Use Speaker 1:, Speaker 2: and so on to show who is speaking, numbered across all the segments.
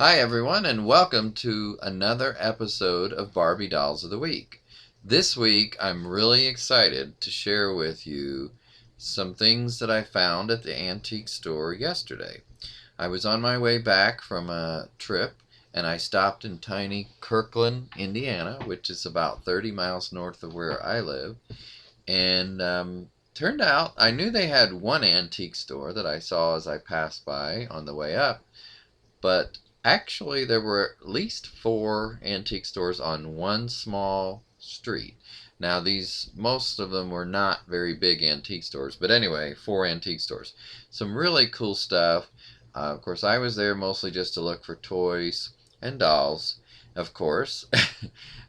Speaker 1: Hi, everyone, and welcome to another episode of Barbie Dolls of the Week. This week, I'm really excited to share with you some things that I found at the antique store yesterday. I was on my way back from a trip, and I stopped in tiny Kirkland, Indiana, which is about 30 miles north of where I live. And turned out I knew they had one antique store that I saw as I passed by on the way up, but actually there were at least four antique stores on one small street. Now most of them were not very big antique stores, but anyway, four antique stores. Some really cool stuff. Of course, I was there mostly just to look for toys and dolls, of course.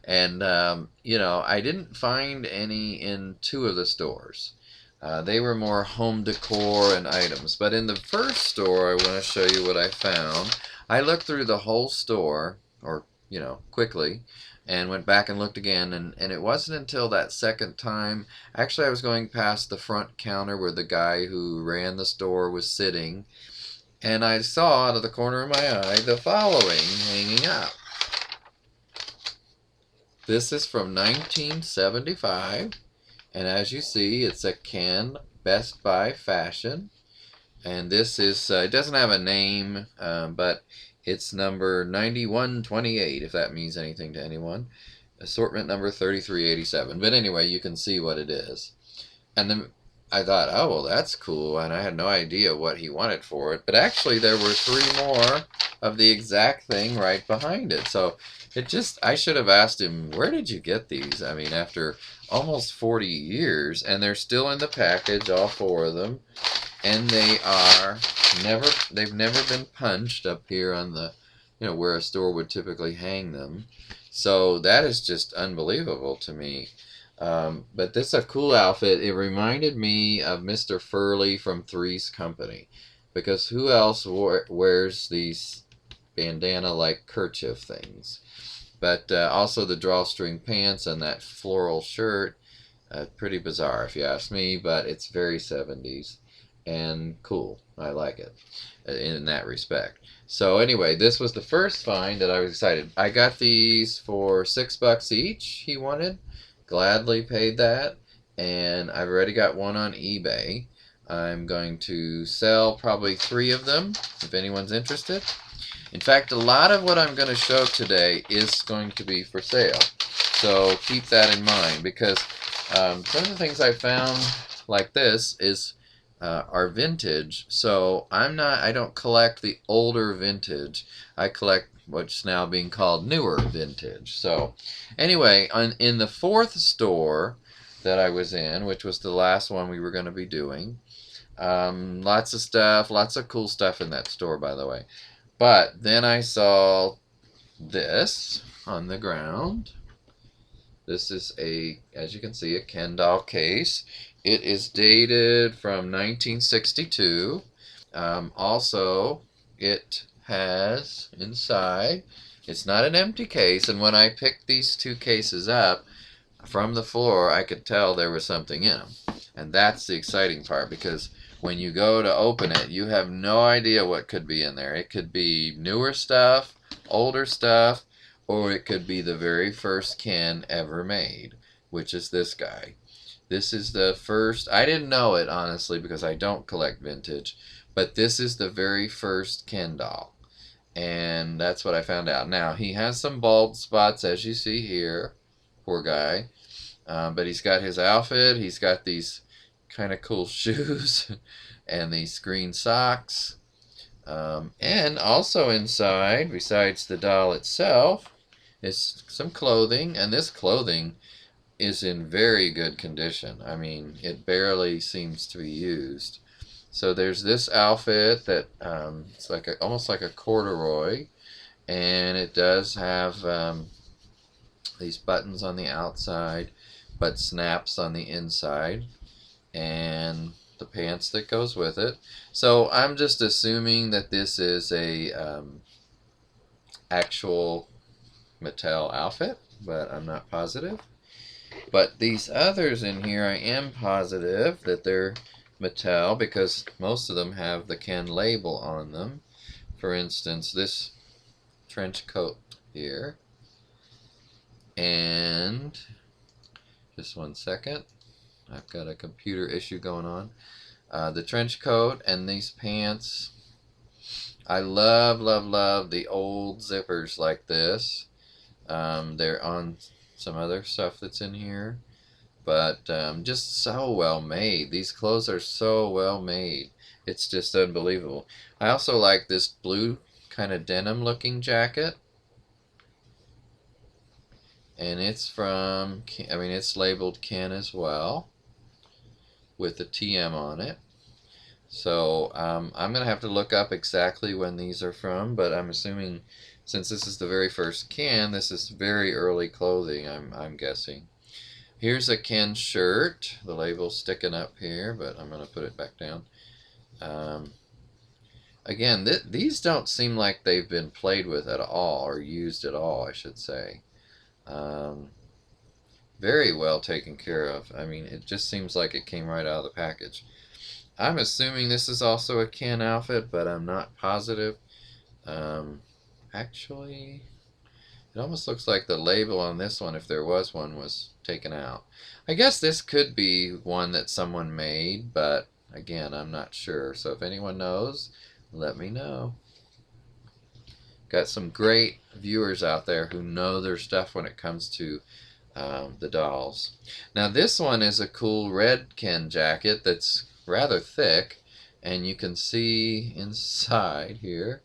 Speaker 1: And I didn't find any in two of the stores. They were more home decor and items. But in the first store, I want to show you what I found. I looked through the whole store, or, quickly, and went back and looked again. And it wasn't until that second time, actually, I was going past the front counter where the guy who ran the store was sitting, and I saw out of the corner of my eye the following hanging up. This is from 1975. And as you see, it's a Ken Best Buy Fashion. And this is, it doesn't have a name, but it's number 9128, if that means anything to anyone. Assortment number 3387. But anyway, you can see what it is. And then I thought, oh, well, that's cool. And I had no idea what he wanted for it. But actually, there were three more of the exact thing right behind it. So I should have asked him, where did you get these? I mean, after almost 40 years, and they're still in the package, all four of them. And they've never been punched up here on the, where a store would typically hang them. So that is just unbelievable to me. But this is a cool outfit. It reminded me of Mr. Furley from Three's Company, because who else wears these bandana-like kerchief things? But also the drawstring pants and that floral shirt, pretty bizarre if you ask me, but it's very 70s and cool. I like it in that respect. So anyway, this was the first find that I was excited. I got these for $6 each, he wanted. Gladly paid that, and I've already got one on eBay. I'm going to sell probably three of them if anyone's interested. In fact, a lot of what I'm going to show today is going to be for sale. So keep that in mind, because some of the things I found like this are vintage. So I don't collect the older vintage. I collect what's now being called newer vintage. So anyway, in the fourth store that I was in, which was the last one we were going to be doing, lots of stuff, lots of cool stuff in that store, by the way. But then I saw this on the ground. This is as you can see, a Ken doll case. It is dated from 1962. Also, it has inside, it's not an empty case, and when I picked these two cases up from the floor, I could tell there was something in them. And that's the exciting part, because when you go to open it, you have no idea what could be in there. It could be newer stuff, older stuff, or it could be the very first Ken ever made, which is this guy. This is the first, I didn't know it, honestly, because I don't collect vintage, but this is the very first Ken doll. And that's what I found out. Now, he has some bald spots, as you see here. Poor guy. But he's got his outfit. He's got these kind of cool shoes and these green socks. And also inside, besides the doll itself, is some clothing. And this clothing is in very good condition. I mean, it barely seems to be used. So there's this outfit that it's like almost like a corduroy, and it does have these buttons on the outside, but snaps on the inside, and the pants that goes with it. So I'm just assuming that this is a actual Mattel outfit, but I'm not positive. But these others in here, I am positive that they're Mattel, because most of them have the Ken label on them. For instance, this trench coat here. And just one second. I've got a computer issue going on. The trench coat and these pants. I love, love, love the old zippers like this. They're on some other stuff that's in here. But just so well made. These clothes are so well made. It's just unbelievable. I also like this blue kind of denim looking jacket. And it's from, I mean, it's labeled Ken as well, with the TM on it. So I'm going to have to look up exactly when these are from, but I'm assuming since this is the very first Ken, this is very early clothing, I'm guessing. Here's a Ken shirt. The label's sticking up here, but I'm going to put it back down. Again, these don't seem like they've been played with at all, or used at all, I should say. Very well taken care of. I mean, it just seems like it came right out of the package. I'm assuming this is also a Ken outfit, but I'm not positive. Actually, it almost looks like the label on this one, if there was one, was taken out. I guess this could be one that someone made, but again, I'm not sure. So if anyone knows, let me know. Got some great viewers out there who know their stuff when it comes to the dolls. Now this one is a cool red Ken jacket that's rather thick, and you can see inside here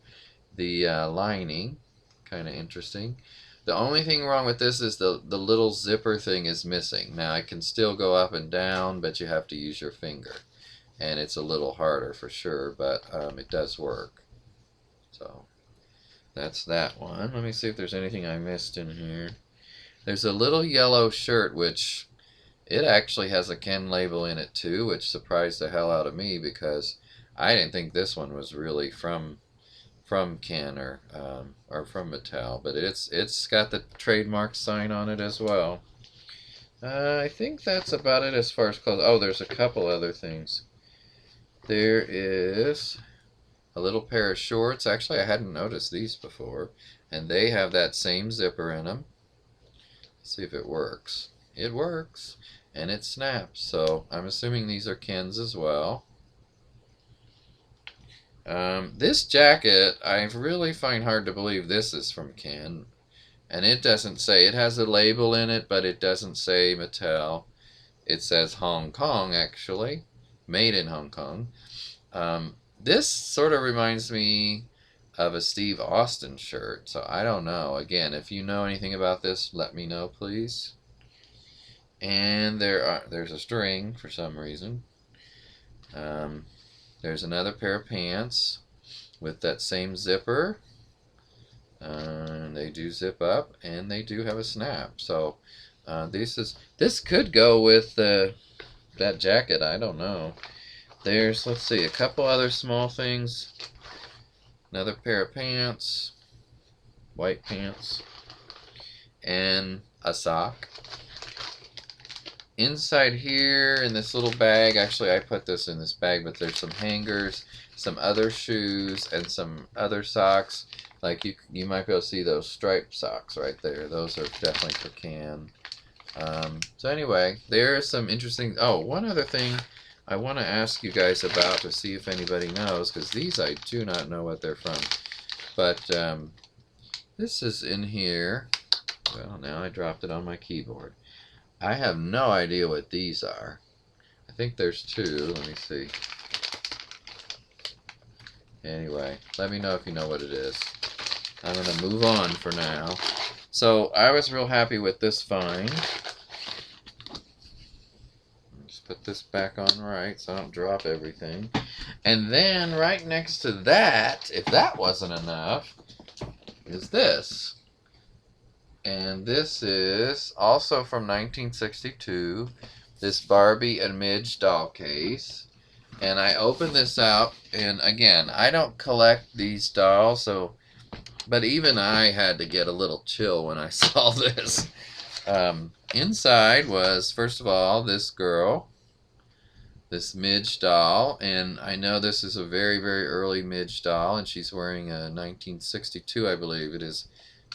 Speaker 1: the lining. Kind of interesting. The only thing wrong with this is the little zipper thing is missing. Now it can still go up and down, but you have to use your finger, and it's a little harder for sure, but it does work. So that's that one. Let me see if there's anything I missed in here. There's a little yellow shirt, which it actually has a Ken label in it too, which surprised the hell out of me because I didn't think this one was really from Ken or from Mattel, but it's got the trademark sign on it as well. I think that's about it as far as clothes. Oh, there's a couple other things. There is a little pair of shorts. Actually, I hadn't noticed these before, and they have that same zipper in them. Let's see if it works. It works, and it snaps. So I'm assuming these are Ken's as well. This jacket, I really find hard to believe this is from Ken. And it doesn't say, it has a label in it, but it doesn't say Mattel. It says Hong Kong, actually. Made in Hong Kong. This sort of reminds me of a Steve Austin shirt, so I don't know. Again, if you know anything about this, let me know, please. And there's a string for some reason. There's another pair of pants with that same zipper. They do zip up, and they do have a snap. So this could go with that jacket. I don't know. There's, let's see, a couple other small things. Another pair of pants, white pants, and a sock. Inside here in this little bag, actually I put this in this bag, but there's some hangers, some other shoes, and some other socks. Like you might be able to see those striped socks right there. Those are definitely for Ken. So anyway, there's some interesting. Oh, one other thing I want to ask you guys about to see if anybody knows, because these I do not know what they're from. But this is in here. Well, now I dropped it on my keyboard. I have no idea what these are. I think there's two. Let me see. Anyway, let me know if you know what it is. I'm going to move on for now. So, I was real happy with this find. Just put this back on right so I don't drop everything. And then, right next to that, if that wasn't enough, is this. And this is also from 1962, this Barbie and Midge doll case. And I opened this out, and again, I don't collect these dolls, but even I had to get a little chill when I saw this. Inside was, first of all, this girl this Midge doll, and I know this is a very, very early Midge doll, and she's wearing a 1962, I believe it is,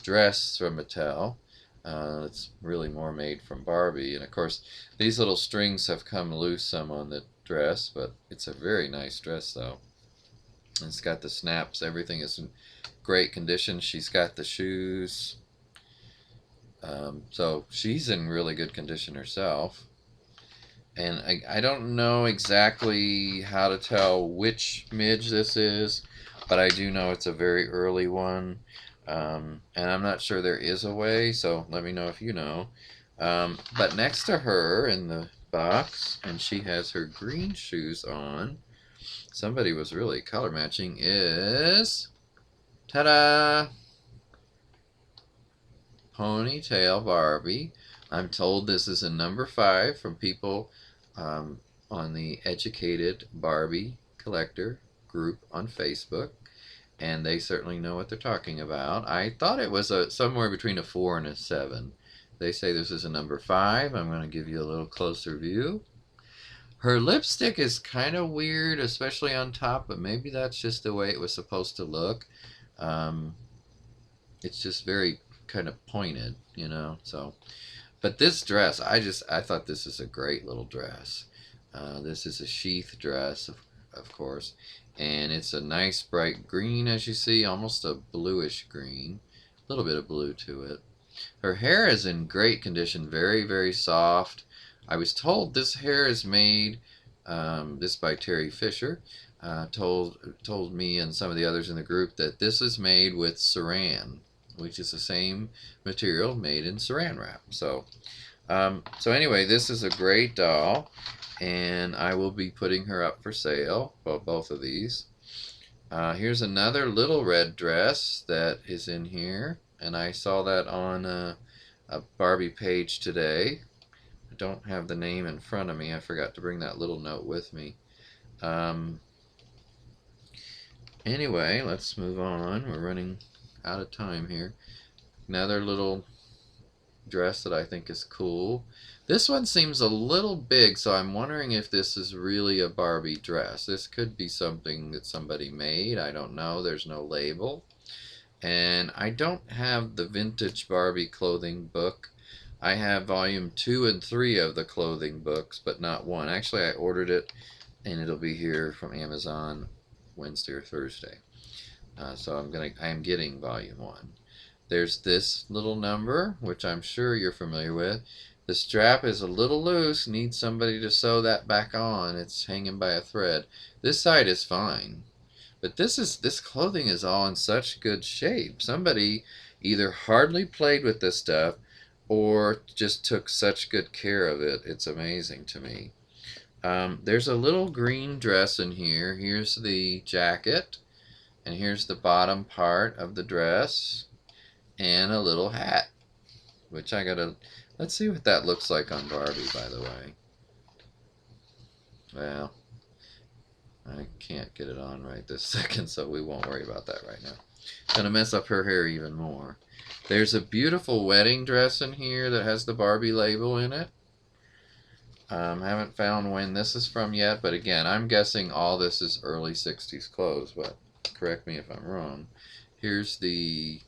Speaker 1: dress from Mattel. It's really more made from Barbie, and of course these little strings have come loose some on the dress, but it's a very nice dress though. It's got the snaps, everything is in great condition. She's got the shoes, so she's in really good condition herself. And I don't know exactly how to tell which Midge this is, but I do know it's a very early one. And I'm not sure there is a way, so let me know if you know. But next to her in the box, and she has her green shoes on, somebody was really color matching, is tada! Ponytail Barbie. I'm told this is a number 5 from people on the Educated Barbie Collector group on Facebook, and they certainly know what they're talking about. I thought it was somewhere between a 4 and a 7. They say this is a number 5. I'm going to give you a little closer view. Her lipstick is kind of weird, especially on top, but maybe that's just the way it was supposed to look. Um, it's just very kind of pointed, you know. So, but this dress, I thought this is a great little dress. This is a sheath dress, of course, and it's a nice bright green, as you see, almost a bluish green, a little bit of blue to it. Her hair is in great condition, very, very soft. I was told this hair is made, this by Terry Fisher, told me and some of the others in the group that this is made with saran, which is the same material made in saran wrap. So anyway, this is a great doll, and I will be putting her up for sale. Well, both of these. Here's another little red dress that is in here, and I saw that on a Barbie page today. I don't have the name in front of me. I forgot to bring that little note with me. Anyway, let's move on. We're running out of time here. Another little dress that I think is cool. This one seems a little big, so I'm wondering if this is really a Barbie dress. This could be something that somebody made. I don't know. There's no label. And I don't have the vintage Barbie clothing book. I have volume 2 and 3 of the clothing books, but not 1. Actually, I ordered it, and it'll be here from Amazon Wednesday or Thursday. So I am getting volume 1. There's this little number, which I'm sure you're familiar with. The strap is a little loose, needs somebody to sew that back on. It's hanging by a thread. This side is fine, but this clothing is all in such good shape. Somebody either hardly played with this stuff or just took such good care of it. It's amazing to me. There's a little green dress in here. Here's the jacket, and here's the bottom part of the dress, and a little hat, which let's see what that looks like on Barbie, by the way. Well, I can't get it on right this second, so we won't worry about that right now. It's gonna mess up her hair even more. There's a beautiful wedding dress in here that has the Barbie label in it. Haven't found when this is from yet, but again, I'm guessing all this is early 60s clothes, but correct me if I'm wrong. Here's the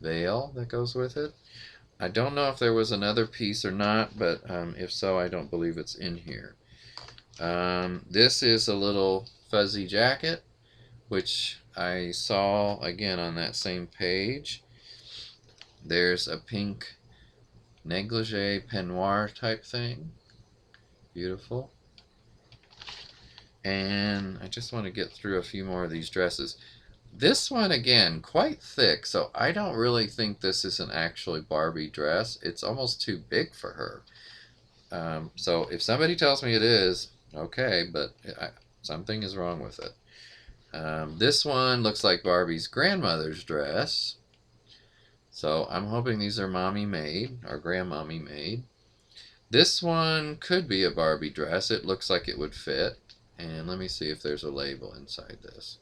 Speaker 1: veil that goes with it. I don't know if there was another piece or not, but if so, I don't believe it's in here. This is a little fuzzy jacket, which I saw again on that same page. There's a pink negligee peignoir type thing. Beautiful. And I just want to get through a few more of these dresses. This one, again, quite thick, so I don't really think this is an actually Barbie dress. It's almost too big for her. So if somebody tells me it is, okay, but something is wrong with it. This one looks like Barbie's grandmother's dress. So I'm hoping these are mommy made, or grandmommy made. This one could be a Barbie dress. It looks like it would fit. And let me see if there's a label inside this.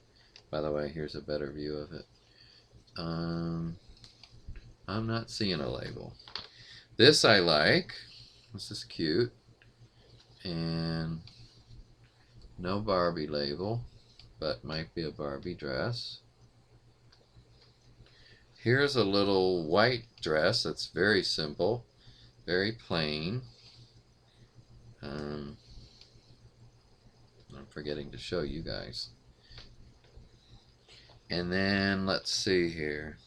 Speaker 1: By the way, here's a better view of it. I'm not seeing a label. This I like. This is cute. And No Barbie label, but might be a Barbie dress. Here's a little white dress that's very simple, very plain. I'm forgetting to show you guys. And then let's see here.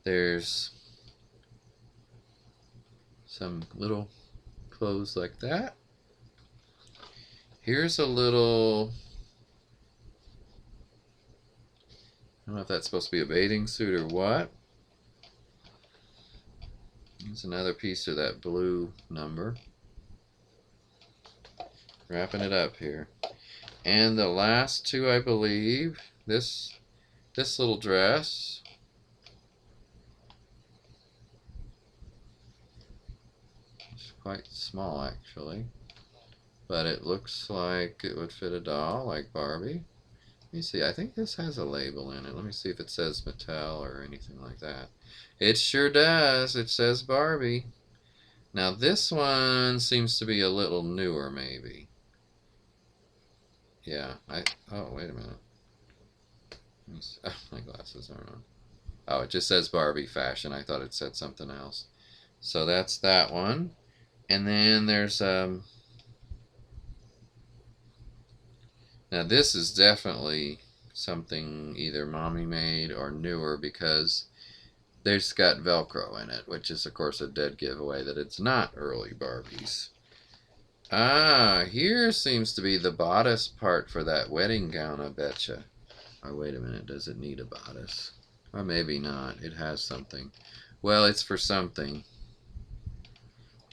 Speaker 1: There's some little clothes like that. Here's a little, I don't know if that's supposed to be a bathing suit or what. There's another piece of that blue number. Wrapping it up here. And the last two, I believe, this little dress. It's quite small actually, but it looks like it would fit a doll like Barbie. Let me see, I think this has a label in it. Let me see if it says Mattel or anything like that. It sure does. It says Barbie. Now this one seems to be a little newer maybe. Yeah, oh, wait a minute. Oh, my glasses aren't on. Oh, it just says Barbie fashion. I thought it said something else. So that's that one. And then there's now this is definitely something either mommy made or newer because there's got Velcro in it, which is of course a dead giveaway that it's not early Barbies. Ah, here seems to be the bodice part for that wedding gown, I betcha. Oh, wait a minute, does it need a bodice? Or maybe not, it has something. Well, it's for something.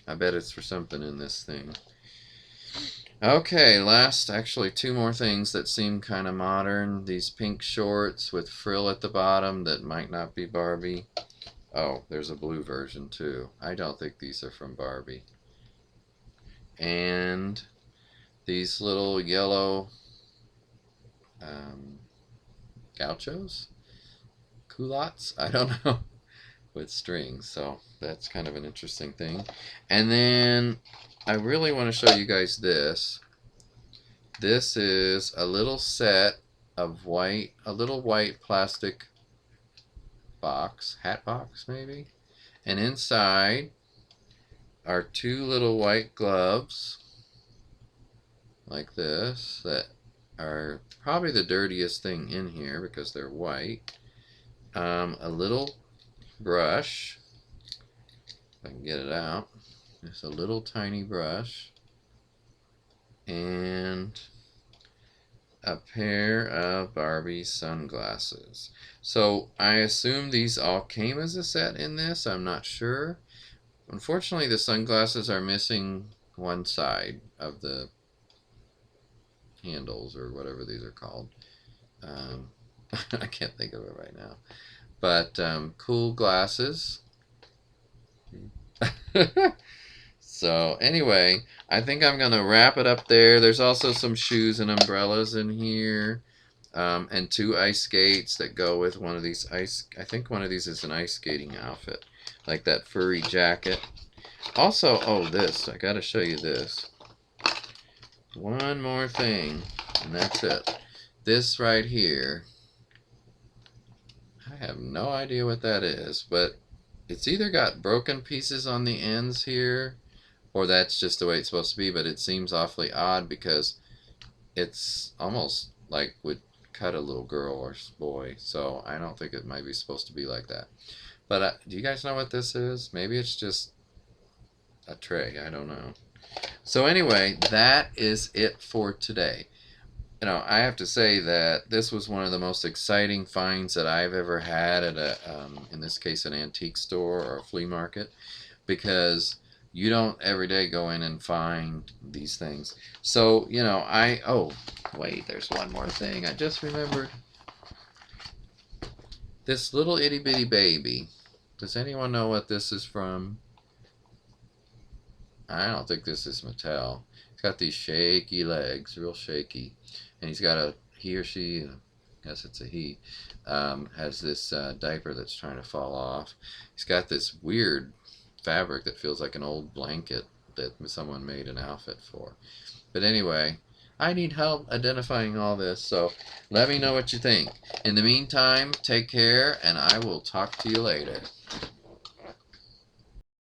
Speaker 1: I bet it's for something in this thing. Okay, actually two more things that seem kind of modern. These pink shorts with frill at the bottom that might not be Barbie. Oh, there's a blue version too. I don't think these are from Barbie. And these little yellow gauchos? Culottes? I don't know. With strings, so that's kind of an interesting thing. And then I really want to show you guys this. This is a little set of a little white plastic box, hat box maybe, and inside are two little white gloves like this that are probably the dirtiest thing in here because they're white. A little brush, if I can get it out. Just a little tiny brush and a pair of Barbie sunglasses. So I assume these all came as a set in this. I'm not sure. Unfortunately, the sunglasses are missing one side of the handles or whatever these are called. I can't think of it right now. But cool glasses. So anyway, I think I'm going to wrap it up there. There's also some shoes and umbrellas in here. And two ice skates that go with one of these I think one of these is an ice skating outfit. Like that furry jacket. Also, oh, I got to show you this. One more thing, and that's it. This right here. I have no idea what that is, but it's either got broken pieces on the ends here, or that's just the way it's supposed to be, but it seems awfully odd because it's almost like would cut a little girl or boy, so I don't think it might be supposed to be like that. But do you guys know what this is? Maybe it's just a tray, I don't know. So anyway, that is it for today. You know, I have to say that this was one of the most exciting finds that I've ever had at in this case, an antique store or a flea market, because you don't every day go in and find these things. So, you know, oh, wait, there's one more thing. I just remembered this little itty bitty baby. Does anyone know what this is from? I don't think this is Mattel. It's got these shaky legs, real shaky. And he or she, I guess it's a he, has this diaper that's trying to fall off. He's got this weird fabric that feels like an old blanket that someone made an outfit for. But anyway, I need help identifying all this. So let me know what you think. In the meantime, take care, and I will talk to you later.